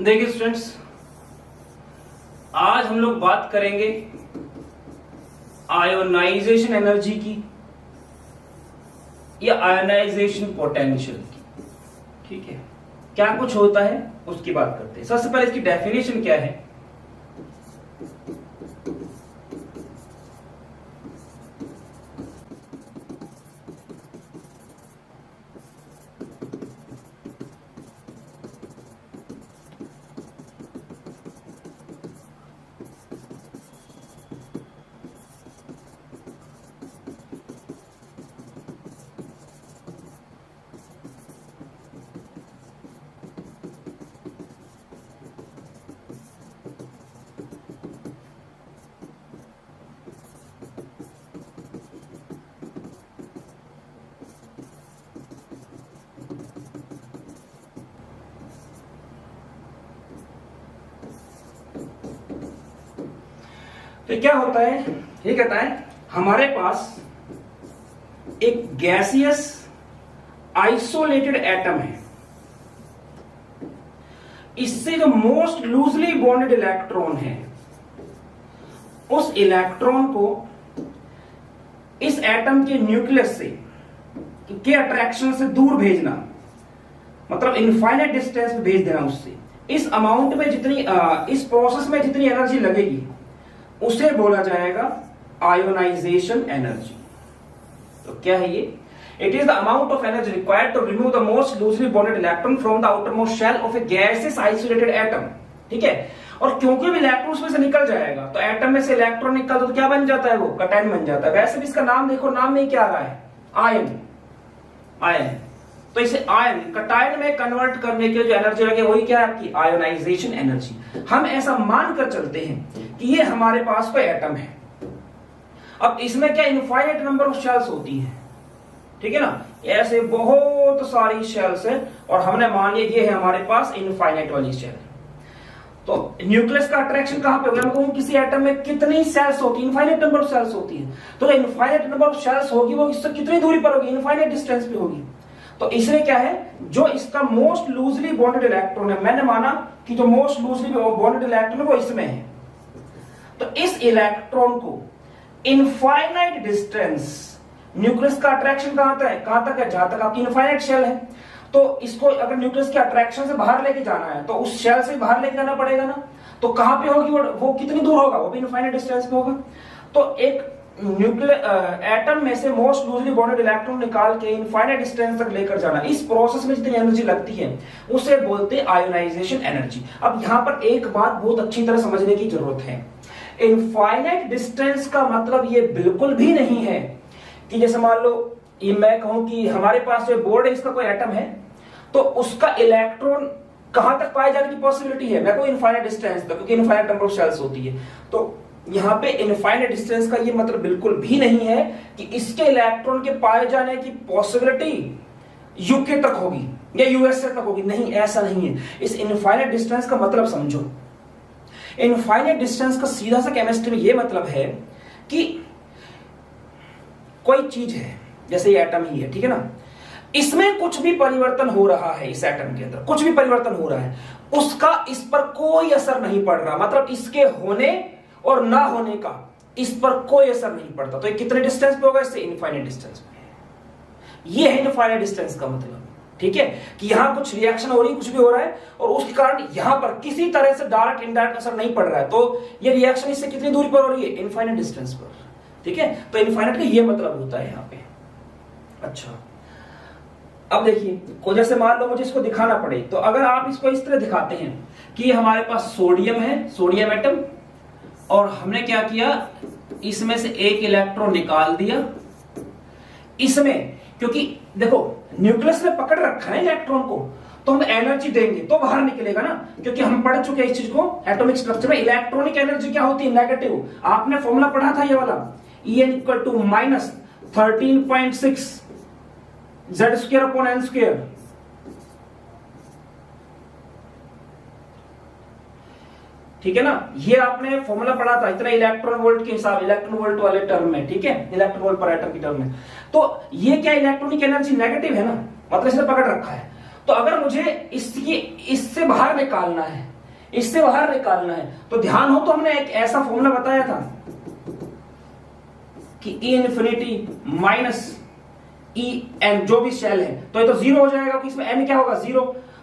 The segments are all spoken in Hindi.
देखिए स्टूडेंट्स, आज हम लोग बात करेंगे आयोनाइजेशन एनर्जी की या आयोनाइजेशन पोटेंशियल की। ठीक है, क्या कुछ होता है उसकी बात करते हैं। सबसे पहले इसकी डेफिनेशन क्या है। तो क्या होता है, ये कहता है हमारे पास एक गैसियस आइसोलेटेड एटम है। इससे जो मोस्ट लूजली बॉन्डेड इलेक्ट्रॉन है, उस इलेक्ट्रॉन को इस एटम के न्यूक्लियस से के अट्रैक्शन से दूर भेजना, मतलब इनफाइनाइट डिस्टेंस पे भेज देना उससे। इस अमाउंट में जितनी इस प्रोसेस में जितनी एनर्जी लगेगी उसे बोला जाएगा आयोनाइजेशन एनर्जी। तो क्या है ये? It is the amount of energy required to remove the most loosely bonded electron from the outermost shell of a gaseous isolated atom. ठीक है, और क्योंकि इलेक्ट्रॉन उसमें से निकल जाएगा तो एटम में से इलेक्ट्रॉन निकलता तो क्या बन जाता है? वो कैटायन बन जाता है। वैसे भी इसका नाम देखो, नाम में क्या आ रहा है? आयन। आयन, तो इसे आयन कैटायन में कन्वर्ट करने की जो एनर्जी लगे वही क्या है आपकी? Ionisation energy. हम ऐसा मानकर चलते हैं कि ये हमारे पास कोई एटम है। अब इसमें क्या इनफाइनाइट नंबर ऑफ शेल्स होती है, ठीक है ना? ऐसे बहुत सारी शेल्स है और हमने मान लिया ये है हमारे पास इनफाइनाइट वाली शेल। तो न्यूक्लियस का अट्रैक्शन कहां पे होगा? मैं कहूं किसी एटम में कितनी सेल्स होती है? इनफाइनाइट नंबर ऑफ सेल्स होती है। तो जो इनफाइनाइट नंबर ऑफ सेल्स होगी वो इससे कितनी दूरी पर होगी? इनफाइनाइट डिस्टेंस पे होगी। तो इसमें क्या है, जो इसका मोस्ट लूजली बॉन्डेड इलेक्ट्रॉन है, मैंने माना कि जो मोस्ट लूजली बॉन्डेड इलेक्ट्रॉन है वो इसमें है। तो इस इलेक्ट्रॉन को इनफाइनाइट डिस्टेंस, न्यूक्लियस का अट्रैक्शन कहां तक है? जहां तक आपकी इनफाइनाइट शेल है। तो इसको अगर न्यूक्लियस के अट्रैक्शन से बाहर लेके जाना है तो उस शेल से बाहर लेके जाना पड़ेगा ना। तो कहां पे होगी वो कितनी दूर होगा? वो भी इनफाइनाइट डिस्टेंस पे होगा। तो एक न्यूक्लियर एटम में से मोस्ट लूजली बॉन्डेड इलेक्ट्रॉन निकाल के इनफाइनाइट डिस्टेंस तक लेकर जाना, इस प्रोसेस में जितनी एनर्जी लगती है उसे बोलते हैं आयोनाइजेशन एनर्जी। अब यहां पर एक बात बहुत अच्छी तरह समझने की जरूरत है। इनफाइनाइट डिस्टेंस का मतलब ये बिल्कुल भी नहीं है कि जैसे मान लो ये मैं कहूं कि हमारे पास जो बोर्ड है इसका कोई एटम है तो उसका इलेक्ट्रॉन कहां तक पाए जाने की पॉसिबिलिटी है? मैं कहूं इनफाइनाइट डिस्टेंस तक, क्योंकि इनफाइनाइट नंबर ऑफ शेल्स होती है। तो यहां पे इनफाइनाइट डिस्टेंस का ये मतलब बिल्कुल भी नहीं है कि इसके इलेक्ट्रॉन के पाए जाने की पॉसिबिलिटी यूके तक होगी या यूएसए तक होगी। नहीं, ऐसा नहीं है। इस इनफाइनाइट डिस्टेंस का मतलब समझो। इनफाइनाइट डिस्टेंस का सीधा सा केमिस्ट्री में ये मतलब है कि कोई चीज है, जैसे ये एटम ही है, ठीक है ना? इसमें कुछ भी परिवर्तन हो रहा है, इस एटम के अंदर कुछ भी परिवर्तन हो रहा है, उसका इस पर कोई असर नहीं पड़ रहा। मतलब इसके होने और ना होने का इस पर कोई असर नहीं पड़ता। तो ये कितने डिस्टेंस पे होगा? इससे इनफाइनाइट डिस्टेंस पे। ये है इनफाइनाइट डिस्टेंस का मतलब, ठीक है? कि यहां कुछ रिएक्शन हो रही है, कुछ भी हो रहा है और उसके कारण यहां पर किसी तरह से डायरेक्ट इनडायरेक्ट असर नहीं पड़ रहा है। तो ये रिएक्शन इससे कितनी दूरी पर हो रही है? इनफाइनाइट डिस्टेंस पर, ठीक है? तो इनफाइनाइट का ये मतलब होता है यहां पे। अच्छा, अब देखिए, को जैसे मान लो मुझे इसको दिखाना पड़े तो अगर आप इसको इस तरह दिखाते हैं कि हमारे पास सोडियम है, सोडियम एटम, और हमने क्या किया, इसमें से एक इलेक्ट्रॉन निकाल दिया इसमें, क्योंकि देखो न्यूक्लियस ने पकड़ रखा है इलेक्ट्रॉन को, तो हम एनर्जी देंगे तो बाहर निकलेगा ना, क्योंकि हम पढ़ चुके हैं इस चीज को एटॉमिक स्ट्रक्चर में। इलेक्ट्रॉनिक एनर्जी क्या होती है? नेगेटिव। आपने फॉर्मूला पढ़ा था ये वाला, En = -13.6 Z²/n²। ठीक है ना? ये आपने फॉर्मूला पढ़ा था, इतना इलेक्ट्रॉन वोल्ट के हिसाब, इलेक्ट्रॉन वोल्ट वाले टर्म में, ठीक है? इलेक्ट्रॉन वोल्ट पर एटम की टर्म में। तो ये क्या इलेक्ट्रॉनिक एनर्जी नेगेटिव है ना, मतलब इसने पकड़ रखा है। तो अगर मुझे इससे बाहर निकालना है इससे बाहर निकालना है। तो ध्यान हो तो हमने एक ऐसा फॉर्मूला बताया था कि E infinity minus E n जो भी शेल है, तो ये तो जीरो हो जाएगा कि इसमें n क्या होगा, जीरो।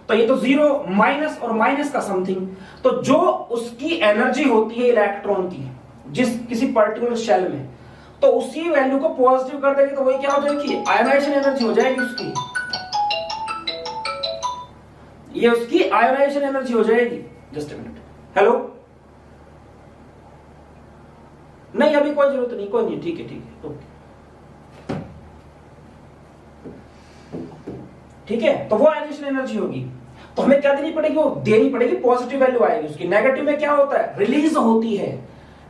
तो ये तो जीरो माइनस और माइनस का समथिंग, तो जो उसकी एनर्जी होती है इलेक्ट्रॉन की जिस किसी पर्टिकुलर शेल में, तो उसी वैल्यू को पॉजिटिव कर देंगे तो वही क्या हो जाएगी, आयोनाइजेशन एनर्जी हो जाएगी उसकी, ये उसकी आयोनाइजेशन एनर्जी हो जाएगी। जस्ट अ मिनट, हेलो, नहीं अभी कोई जरूरत नहीं, कोई नहीं, ठीक है ओके, ठीक है। तो वो आयोनाइजेशन एनर्जी होगी, तो हमें क्या देनी पड़ेगी, वो देनी पड़ेगी पॉजिटिव वैल्यू आएगी उसकी। नेगेटिव में क्या होता है, रिलीज होती है।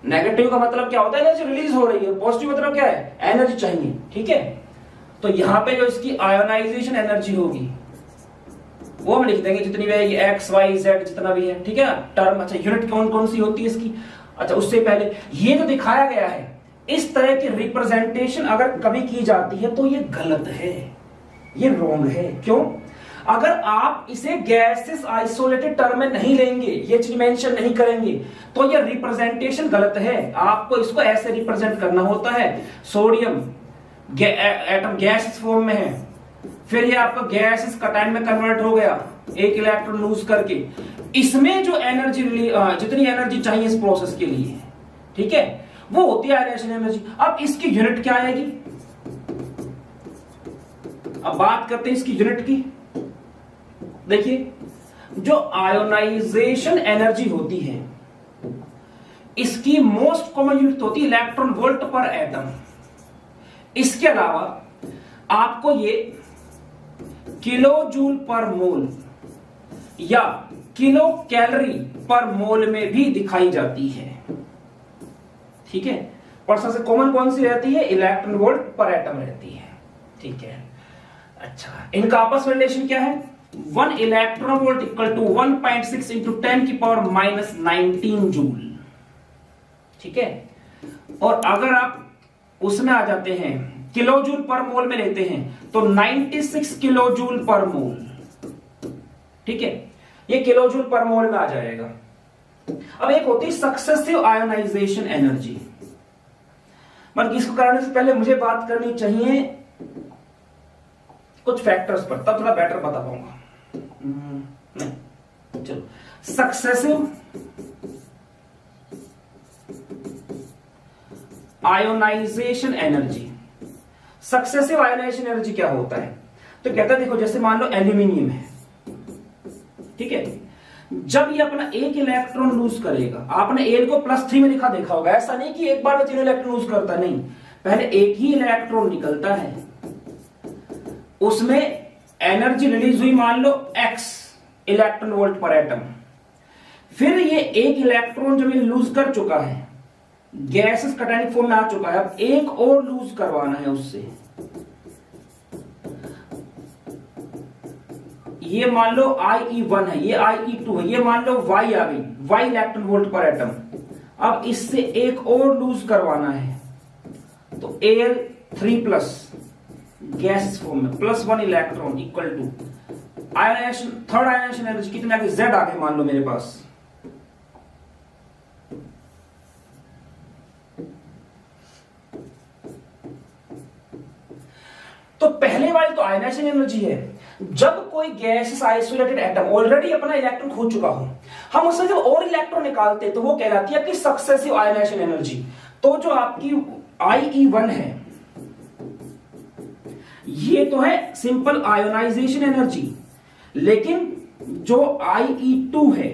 नेगेटिव का मतलब क्या होता है, एनर्जी रिलीज हो रही है। पॉजिटिव मतलब क्या है, एनर्जी चाहिए, ठीक है। तो यहां पे जो इसकी आयोनाइजेशन एनर्जी होगी वो हम लिख देंगे जितनी भी आएगी, एक्स वाई जेड जितना भी है, ठीक है टर्म। अच्छा यूनिट कौन कौन सी होती है इसकी, अच्छा उससे पहले ये जो दिखाया गया है इस तरह की रिप्रेजेंटेशन अगर कभी की जाती है तो ये गलत है, ये रॉन्ग है। क्यों, अगर आप इसे गैसेस आइसोलेटेड टर्म में नहीं लेंगे, ये चीज मेंशन नहीं करेंगे, तो ये रिप्रेजेंटेशन गलत है। आपको इसको ऐसे रिप्रेजेंट करना होता है, सोडियम एटम गैस फॉर्म में है, फिर ये आपका गैसेस कटायन में कन्वर्ट हो गया एक इलेक्ट्रॉन लूज करके, इसमें जो एनर्जी जितनी एनर्जी चाहिए इस प्रोसेस के लिए, ठीक है, वो होती है आयोनाइजेशन एनर्जी। अब इसकी यूनिट क्या आएगी, अब बात करते हैं इसकी यूनिट की। देखिए जो आयोनाइजेशन एनर्जी होती है इसकी मोस्ट कॉमन यूनिट होती है इलेक्ट्रॉन वोल्ट पर एटम। इसके अलावा आपको ये किलो जूल पर मोल या किलो कैलोरी पर मोल में भी दिखाई जाती है, ठीक है। और सबसे कॉमन कौन सी रहती है, इलेक्ट्रॉन वोल्ट पर एटम रहती है, ठीक है। अच्छा इनका आपस में रिलेशन क्या है, 1 electron volt equal to 1.6 into 10 की पावर माइनस 19 जूल, ठीक है। और अगर आप उसमें आ जाते हैं किलो जूल पर मोल में लेते हैं तो 96 किलो जूल पर मोल, ठीक है, ये किलो जूल पर मोल में आ जाएगा। अब एक होती है सक्सेसिव आयोनाइजेशन एनर्जी, मतलब इसको करने से पहले मुझे बात करनी चाहिए कुछ फैक्टर्स पर, तब थोड़ा बेटर बता पाऊंगा। नहीं चलो, successive ionisation energy, successive ionisation energy क्या होता है, तो कहता है देखो जैसे मान लो एल्यूमिनियम है, ठीक है, जब ये अपना एक इलेक्ट्रॉन लूज करेगा, आपने एल को +3 में लिखा देखा होगा, ऐसा नहीं कि एक बार में 3 इलेक्ट्रॉन लूज करता, नहीं, पहले एक ही इलेक्ट्रॉन निकलता है, उसमें एनर्जी रिलीज हुई मान लो x इलेक्ट्रॉन वोल्ट पर एटम, फिर ये एक इलेक्ट्रॉन जब ये लूज कर चुका है, गैसेस कटायनिक फॉर्म में आ चुका है, अब एक और लूज करवाना है उससे, ये मान लो IE1 है, ये IE2 है, ये मान लो Y आ गई, Y इलेक्ट्रॉन वोल्ट पर एटम, अब इससे एक और लूज करवाना है, तो Al3 प्लस गैस फॉर्म में +1 electron equal to ionisation, third ionisation energy कितने आ गए, Z आ गए मान लो मेरे पास, तो पहले वाली तो आयोनाइजेशन एनर्जी है। जब कोई गैस आइसोलेटेड एटम ऑलरेडी अपना इलेक्ट्रॉन खो चुका हो, हम उससे जब और इलेक्ट्रॉन निकालते हैं तो वो कहलाती है आपकी सक्सेसिव आयोनाइजेशन एनर्जी। तो जो आपकी IE1 है ये तो है सिंपल आयोनाइजेशन एनर्जी, लेकिन जो IE2 है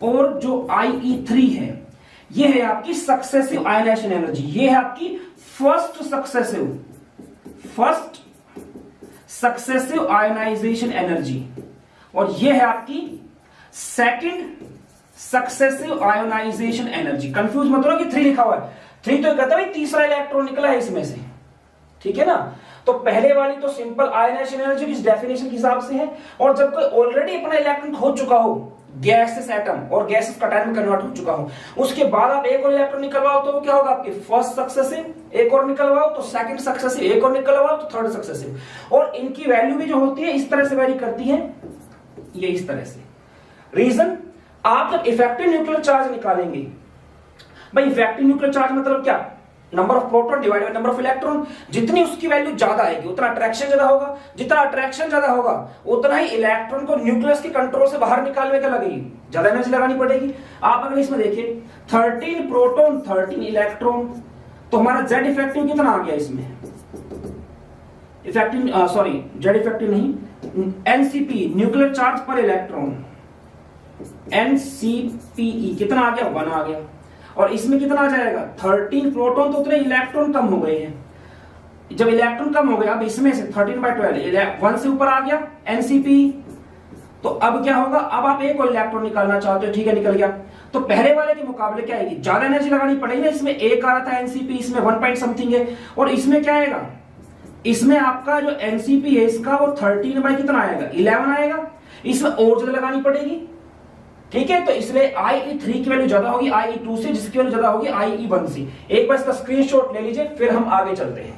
और जो IE3 है ये है आपकी सक्सेसिव आयोनाइजेशन एनर्जी, ये है आपकी फर्स्ट सक्सेसिव आयोनाइजेशन एनर्जी, और ये है आपकी second successive ionisation energy. Confuse मत हो कि 3 लिखा हुआ है, 3 तो कहता है तीसरा इलेक्ट्रॉन निकला है इसमें से, ठीक है ना। तो पहले वाली तो सिंपल आयोनाइजेशन एनर्जी की डेफिनेशन के हिसाब से है, और जब कोई ऑलरेडी अपना इलेक्ट्रॉन खो चुका हो, गैसेस एटम और गैसेस कटायन में कन्वर्ट हो चुका हो, उसके बाद आप एक और इलेक्ट्रॉन निकलवाओ तो वो क्या होगा आपके फर्स्ट सक्सेसिव, एक और निकलवाओ तो सेकंड सक्सेसिव, एक और निकलवाओ तो थर्ड सक्सेसिव, और इनकी वैल्यू भी जो होती है इस तरह से वैरी करती है, ये इस तरह से। रीजन, आप जब इफेक्टिव न्यूक्लियर चार्ज निकालेंगे, भाई इफेक्टिव न्यूक्लियर चार्ज मतलब क्या, number of proton divided by number of electron. जितनी उसकी वैल्यू ज्यादा आएगी उतना अट्रैक्शन ज्यादा होगा, जितना अट्रैक्शन ज्यादा होगा उतना ही इलेक्ट्रॉन को न्यूक्लियस के कंट्रोल से बाहर निकालने का लगेगी, ज्यादा एनर्जी लगानी पड़ेगी। आप अगर इसमें देखिए 13 प्रोटॉन 13 इलेक्ट्रॉन, तो हमारा जेड इफेक्टिव कितना आ गया इसमें, इफेक्टिव सॉरी जेड इफेक्टिव नहीं, एनसीपी न्यूक्लियर चार्ज पर इलेक्ट्रॉन, एनसीपीई कितना आ गया, 1 आ गया। और इसमें कितना आ जाएगा 13 प्रोटॉन, तो उतने इलेक्ट्रॉन कम हो गए हैं। जब इलेक्ट्रॉन कम हो गया, अब इसमें से 13/12 1 से ऊपर आ गया एनसीपी, तो अब क्या होगा, अब आप एक और इलेक्ट्रॉन निकालना चाहते हो, ठीक है निकल गया। तो पहले वाले के मुकाबले क्या आएगी, ज्यादा एनर्जी लगानी पड़ेगी ना, इसमें एक आ रहा था एनसीपी, इसमें 1 पॉइंट समथिंग है, और इसमें क्या आएगा, इसमें आपका जो एनसीपी है इसका वो 13 बाई कितना आएगा, 11 आएगा, इसमें और ज्यादा लगानी पड़ेगी, ठीक है। तो इसलिए IE3 की वैल्यू ज्यादा होगी IE2 से, जिसकी वैल्यू ज्यादा होगी IE1 से। एक बार इसका स्क्रीनशॉट ले लीजिए, फिर हम आगे चलते हैं।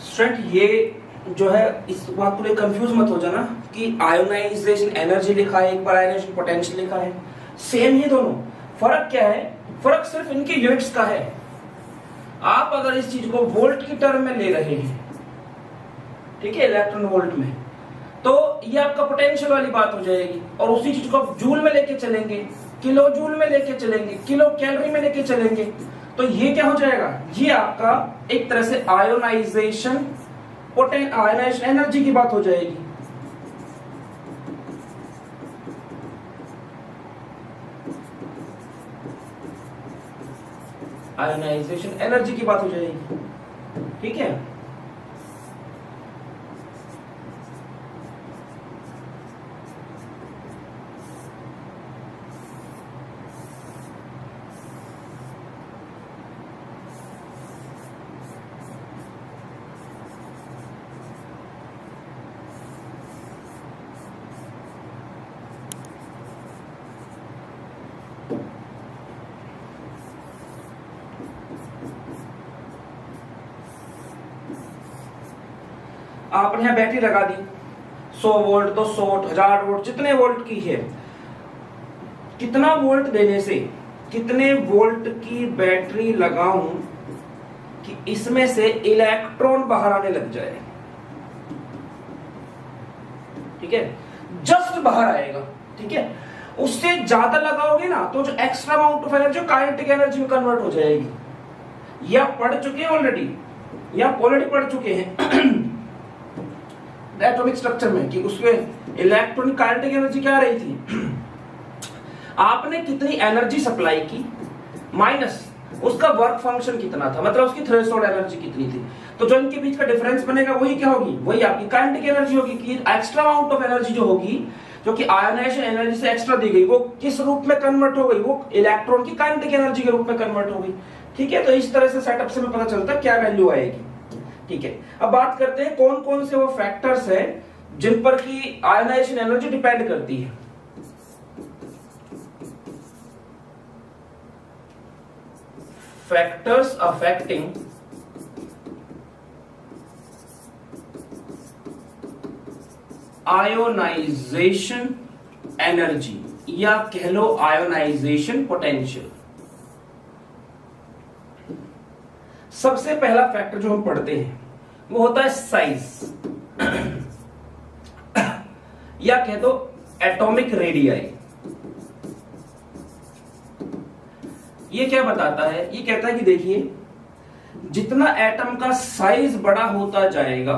स्टूडेंट ये जो है, इस बात को कंफ्यूज मत हो जाना कि आयोनाइजेशन एनर्जी लिखा है, एक बार आयोनाइजेशन पोटेंशियल लिखा है, सेम ही दोनों। फर्क क्या है, फर्क सिर्फ इनके यूनिट्स का है। आप अगर इस चीज को वोल्ट की टर्म में ले रहे हैं, ठीक है, इलेक्ट्रॉन वोल्ट में, तो ये आपका पोटेंशियल वाली बात हो जाएगी। और उसी चीज को आप जूल में लेके चलेंगे, किलो जूल में लेके चलेंगे, किलो कैलोरी में लेके चलेंगे, तो ये क्या हो जाएगा, ये आपका एक तरह से आयोनाइजेशन आयोनाइजेशन एनर्जी की बात हो जाएगी। आयोनाइजेशन एनर्जी की बात हो जाएगी, ठीक है। आपने यहां बैटरी लगा दी 100 वोल्ट, 200 वोल्ट, 1000 वोल्ट, जितने वोल्ट की है, कितना वोल्ट देने से, कितने वोल्ट की बैटरी लगाऊं कि इसमें से इलेक्ट्रॉन बाहर आने लग जाए, ठीक है, जस्ट बाहर आएगा, ठीक है। उससे ज्यादा लगाओगे ना तो जो extra amount of energy kinetic energy में कन्वर्ट हो जाएगी। या पढ़ चुके हैं ऑलरेडी, या ऑलरेडी पढ़ चुके हैं एटॉमिक स्ट्रक्चर में कि उसमें इलेक्ट्रॉनिक काइनेटिक एनर्जी क्या रही थी, आपने कितनी एनर्जी सप्लाई की माइनस उसका वर्क फंक्शन कितना था, मतलब उसकी थ्रेशोल्ड एनर्जी कितनी थी, तो जो इनके बीच का डिफरेंस बनेगा वही क्या होगी, वही आपकी काइनेटिक एनर्जी होगी। कि एक्स्ट्रा अमाउंट ऑफ एनर्जी जो होगी, जो कि आयोनाइजेशन एनर्जी से एक्स्ट्रा दी गई, वो किस रूप में कन्वर्ट हो गई, वो इलेक्ट्रॉन की काइनेटिक एनर्जी के रूप में कन्वर्ट हो गई, ठीक है। तो इस तरह से सेटअप से हमें पता चलता है क्या वैल्यू आएगी, ठीक है। अब बात करते हैं कौन कौन से वो फैक्टर्स हैं जिन पर की आयोनाइजेशन एनर्जी डिपेंड करती है। फैक्टर्स अफेक्टिंग आयोनाइजेशन एनर्जी, या कह लो आयोनाइजेशन पोटेंशियल। सबसे पहला फैक्टर जो हम पढ़ते हैं वो होता है साइज, या कह दो एटॉमिक रेडियाई। ये क्या बताता है, ये कहता है कि देखिए जितना एटम का साइज बड़ा होता जाएगा,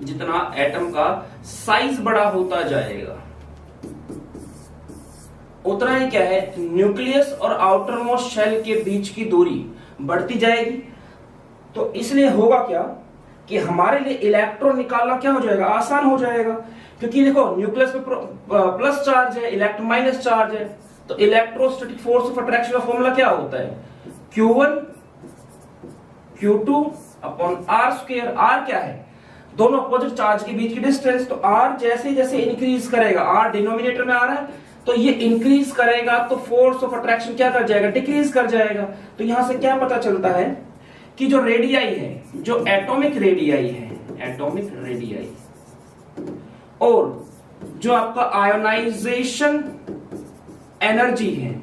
जितना एटम का साइज बड़ा होता जाएगा, उतना ही क्या है, न्यूक्लियस और आउटर मोस्ट शेल के बीच की दूरी बढ़ती जाएगी। तो इसलिए होगा क्या कि हमारे लिए इलेक्ट्रॉन निकालना क्या हो जाएगा, आसान हो जाएगा। क्योंकि देखो न्यूक्लियस पे प्लस चार्ज है, इलेक्ट्रॉन माइनस चार्ज है, तो इलेक्ट्रोस्टैटिक फोर्स ऑफ अट्रैक्शन का फॉर्मूला क्या होता है, Q1 Q2 upon R square. R क्या है, दोनों अपोजिट चार्ज के बीच की डिस्टेंस। तो R जैसे जैसे इंक्रीज करेगा, R डिनोमिनेटर में आ रहा है, तो ये इंक्रीज करेगा तो फोर्स ऑफ अट्रैक्शन क्या कर जाएगा, डिक्रीज कर जाएगा। तो यहां से क्या पता चलता है कि जो रेडियाई है, जो एटॉमिक रेडियाई है, एटॉमिक रेडियाई और जो आपका आयोनाइजेशन एनर्जी है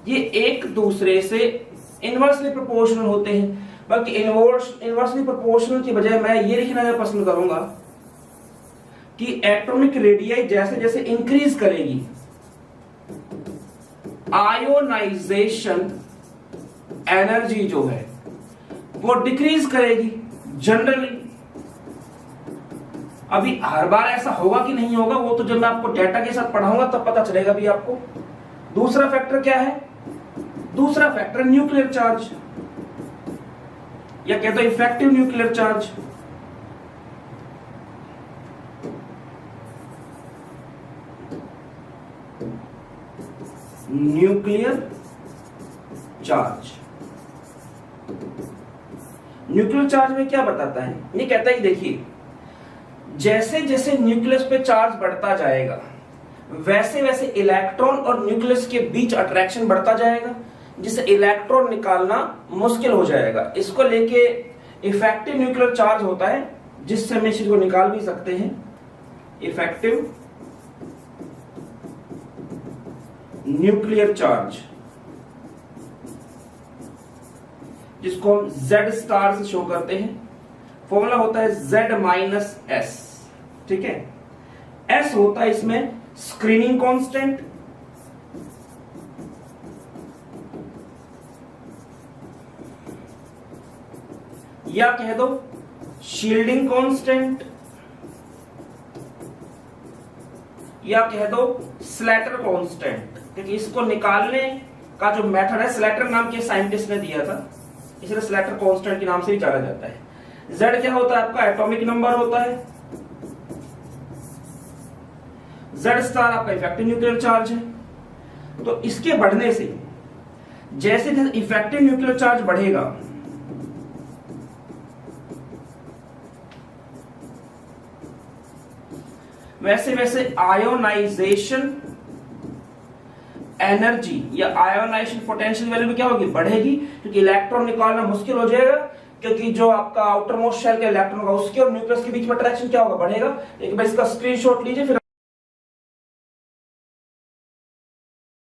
ये एक दूसरे से इनवर्सली प्रोपोर्शनल होते हैं। बल्कि इनवर्सली प्रोपोर्शनल की बजाय मैं ये लिखना पसंद करूंगा कि एटॉमिक रेडियाई जैसे जैसे इंक्रीज करेगी आयोनाइजेशन एनर्जी जो है वो डिक्रीज करेगी जनरली। अभी हर बार ऐसा होगा कि नहीं होगा वो तो जब मैं आपको डेटा के साथ पढ़ाऊंगा तब पता चलेगा भी आपको। दूसरा फैक्टर क्या है? दूसरा फैक्टर न्यूक्लियर चार्ज या कहते हैं effective nuclear charge. Nuclear charge, nuclear charge में क्या बताता है? ये कहता है कि देखिए जैसे जैसे न्यूक्लियस पे चार्ज बढ़ता जाएगा वैसे वैसे इलेक्ट्रॉन और न्यूक्लियस के बीच अट्रैक्शन बढ़ता जाएगा, जिससे इलेक्ट्रॉन निकालना मुश्किल हो जाएगा। इसको लेके इफेक्टिव न्यूक्लियर चार्ज होता है, जिससे हम इस चीज को निकाल भी सकते हैं। इफेक्टिव न्यूक्लियर चार्ज, जिसको हम Z स्टार से शो करते हैं। फॉर्मूला होता है Z माइनस S, ठीक है। S होता है इसमें स्क्रीनिंग कांस्टेंट, या कह दो शील्डिंग कांस्टेंट, या कह दो स्लैटर कांस्टेंट, क्योंकि इसको निकालने का जो मेथड है स्लैटर नाम के साइंटिस्ट ने दिया था, इसलिए स्लैटर कांस्टेंट के नाम से ही जाना जाता है। Z क्या होता है? आपका एटॉमिक नंबर होता है। Z स्टार आपका इफेक्टिव न्यूक्लियर चार्ज है। तो इसके बढ़ने से जैसे जैसे इफेक्टिव न्यूक्लियर चार्ज बढ़ेगा वैसे वैसे आयोनाइजेशन एनर्जी या आयोनाइजेशन पोटेंशियल वैल्यू भी क्या होगी? बढ़ेगी, क्योंकि इलेक्ट्रॉन निकालना मुश्किल हो जाएगा, क्योंकि जो आपका आउटर मोस्ट शेल का इलेक्ट्रॉन होगा उसके और न्यूक्लियस के बीच में अट्रैक्शन क्या होगा? बढ़ेगा। एक बार इसका स्क्रीनशॉट लीजिए फिर